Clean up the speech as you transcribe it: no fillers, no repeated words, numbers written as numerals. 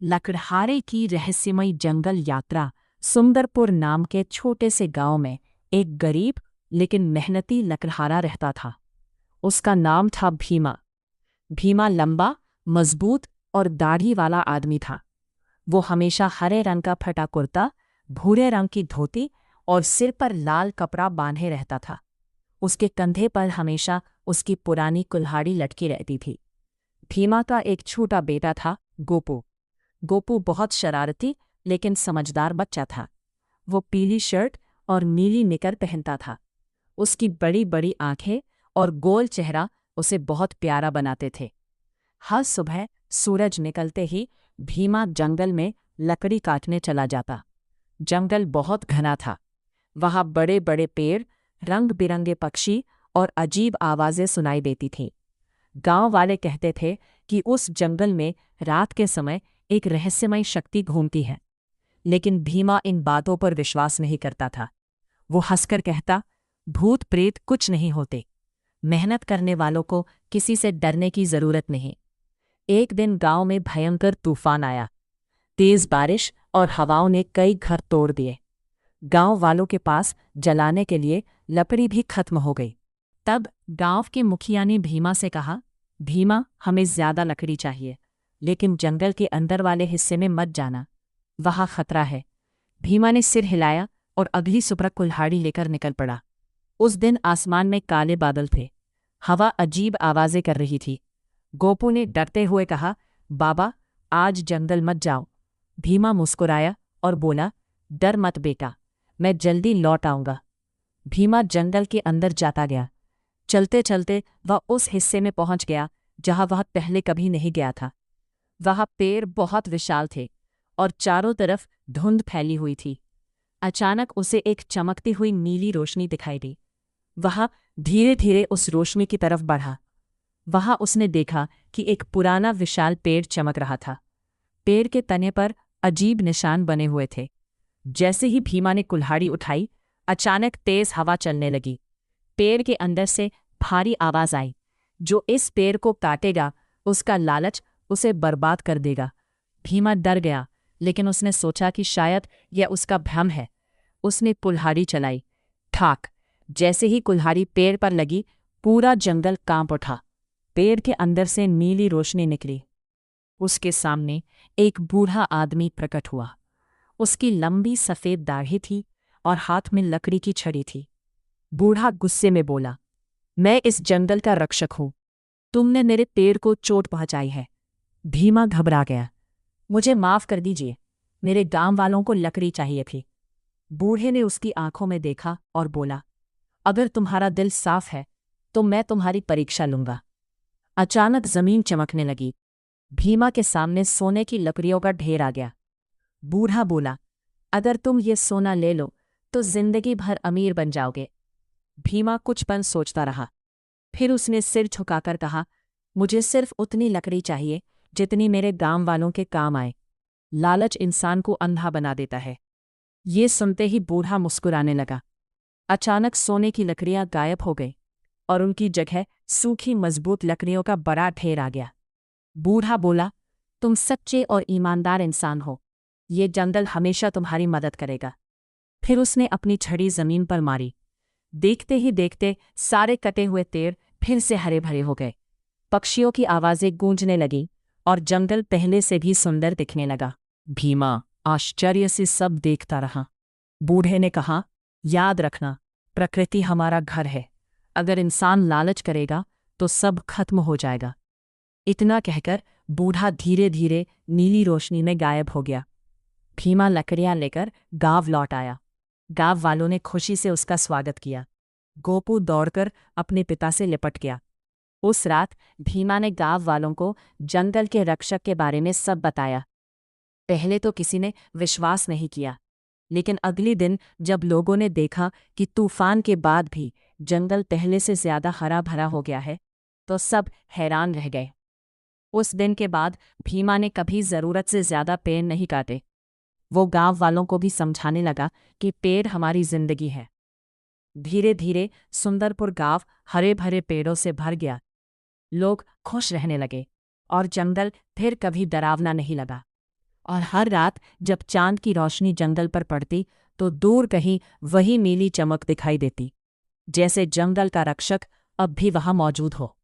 लकड़हारे की रहस्यमयी जंगल यात्रा। सुंदरपुर नाम के छोटे से गांव में एक गरीब लेकिन मेहनती लकड़हारा रहता था। उसका नाम था भीमा। भीमा लंबा, मजबूत और दाढ़ी वाला आदमी था। वो हमेशा हरे रंग का फटा कुर्ता, भूरे रंग की धोती और सिर पर लाल कपड़ा बांधे रहता था। उसके कंधे पर हमेशा उसकी पुरानी कुल्हाड़ी लटकी रहती थी। भीमा का एक छोटा बेटा था, गोपू। गोपू बहुत शरारती लेकिन समझदार बच्चा था। वो पीली शर्ट और नीली निकर पहनता था। उसकी बड़ी बड़ी आंखें और गोल चेहरा उसे बहुत प्यारा बनाते थे। हर सुबह सूरज निकलते ही भीमा जंगल में लकड़ी काटने चला जाता। जंगल बहुत घना था। वहाँ बड़े बड़े पेड़, रंग बिरंगे पक्षी और अजीब आवाज़ें सुनाई देती थीं। गांव वाले कहते थे कि उस जंगल में रात के समय एक रहस्यमयी शक्ति घूमती है। लेकिन भीमा इन बातों पर विश्वास नहीं करता था। वो हंसकर कहता, भूत प्रेत कुछ नहीं होते। मेहनत करने वालों को किसी से डरने की जरूरत नहीं। एक दिन गांव में भयंकर तूफान आया। तेज बारिश और हवाओं ने कई घर तोड़ दिए। गांव वालों के पास जलाने के लिए लकड़ी भी खत्म हो गई। तब गांव के मुखिया ने भीमा से कहा, भीमा, हमें ज्यादा लकड़ी चाहिए, लेकिन जंगल के अंदर वाले हिस्से में मत जाना, वहां खतरा है। भीमा ने सिर हिलाया और अगली सुबह कुल्हाड़ी लेकर निकल पड़ा। उस दिन आसमान में काले बादल थे। हवा अजीब आवाजें कर रही थी। गोपू ने डरते हुए कहा, बाबा, आज जंगल मत जाओ। भीमा मुस्कुराया और बोला, डर मत बेटा, मैं जल्दी लौट आऊंगा। भीमा जंगल के अंदर जाता गया। चलते चलते वह उस हिस्से में पहुंच गया जहां वह पहले कभी नहीं गया था। वहां पेड़ बहुत विशाल थे और चारों तरफ धुंध फैली हुई थी। अचानक उसे एक चमकती हुई नीली रोशनी दिखाई दी। वह धीरे धीरे उस रोशनी की तरफ बढ़ा। वहां उसने देखा कि एक पुराना विशाल पेड़ चमक रहा था। पेड़ के तने पर अजीब निशान बने हुए थे। जैसे ही भीमा ने कुल्हाड़ी उठाई, अचानक तेज हवा चलने लगी। पेड़ के अंदर से भारी आवाज आई, जो इस पेड़ को काटेगा उसका लालच उसे बर्बाद कर देगा। भीमा डर गया, लेकिन उसने सोचा कि शायद यह उसका भ्रम है। उसने कुल्हाड़ी चलाई। ठाक! जैसे ही कुल्हाड़ी पेड़ पर लगी, पूरा जंगल कांप उठा। पेड़ के अंदर से नीली रोशनी निकली। उसके सामने एक बूढ़ा आदमी प्रकट हुआ। उसकी लंबी सफ़ेद दाढ़ी थी और हाथ में लकड़ी की छड़ी थी। बूढ़ा गुस्से में बोला, मैं इस जंगल का रक्षक हूं। तुमने मेरे पेड़ को चोट पहुंचाई है। भीमा घबरा गया। मुझे माफ कर दीजिए, मेरे गांव वालों को लकड़ी चाहिए थी। बूढ़े ने उसकी आंखों में देखा और बोला, अगर तुम्हारा दिल साफ है तो मैं तुम्हारी परीक्षा लूंगा। अचानक जमीन चमकने लगी। भीमा के सामने सोने की लकड़ियों का ढेर आ गया। बूढ़ा बोला, अगर तुम ये सोना ले लो तो जिंदगी भर अमीर बन जाओगे। भीमा कुछ पल सोचता रहा। फिर उसने सिर झुकाकर कहा, मुझे सिर्फ उतनी लकड़ी चाहिए जितनी मेरे गांव वालों के काम आए। लालच इंसान को अंधा बना देता है। ये सुनते ही बूढ़ा मुस्कुराने लगा। अचानक सोने की लकड़ियां गायब हो गई और उनकी जगह सूखी मजबूत लकड़ियों का बड़ा ढेर आ गया। बूढ़ा बोला, तुम सच्चे और ईमानदार इंसान हो। ये जंगल हमेशा तुम्हारी मदद करेगा। फिर उसने अपनी छड़ी जमीन पर मारी। देखते ही देखते सारे कटे हुए पेड़ फिर से हरे भरे हो गए। पक्षियों की आवाज़ें गूंजने लगीं और जंगल पहले से भी सुंदर दिखने लगा। भीमा आश्चर्य से सब देखता रहा। बूढ़े ने कहा, याद रखना, प्रकृति हमारा घर है। अगर इंसान लालच करेगा तो सब खत्म हो जाएगा। इतना कहकर बूढ़ा धीरे धीरे नीली रोशनी में गायब हो गया। भीमा लकड़ियां लेकर गांव लौट आया। गांव वालों ने खुशी से उसका स्वागत किया। गोपू दौड़कर अपने पिता से लिपट गया। उस रात भीमा ने गांव वालों को जंगल के रक्षक के बारे में सब बताया। पहले तो किसी ने विश्वास नहीं किया, लेकिन अगले दिन जब लोगों ने देखा कि तूफान के बाद भी जंगल पहले से ज्यादा हरा भरा हो गया है, तो सब हैरान रह गए। उस दिन के बाद भीमा ने कभी ज़रूरत से ज्यादा पेड़ नहीं काटे। वो गांव वालों को भी समझाने लगा कि पेड़ हमारी जिंदगी है। धीरे धीरे सुंदरपुर गांव हरे भरे पेड़ों से भर गया। लोग खुश रहने लगे और जंगल फिर कभी डरावना नहीं लगा। और हर रात जब चांद की रोशनी जंगल पर पड़ती तो दूर कहीं वही नीली चमक दिखाई देती, जैसे जंगल का रक्षक अब भी वहां मौजूद हो।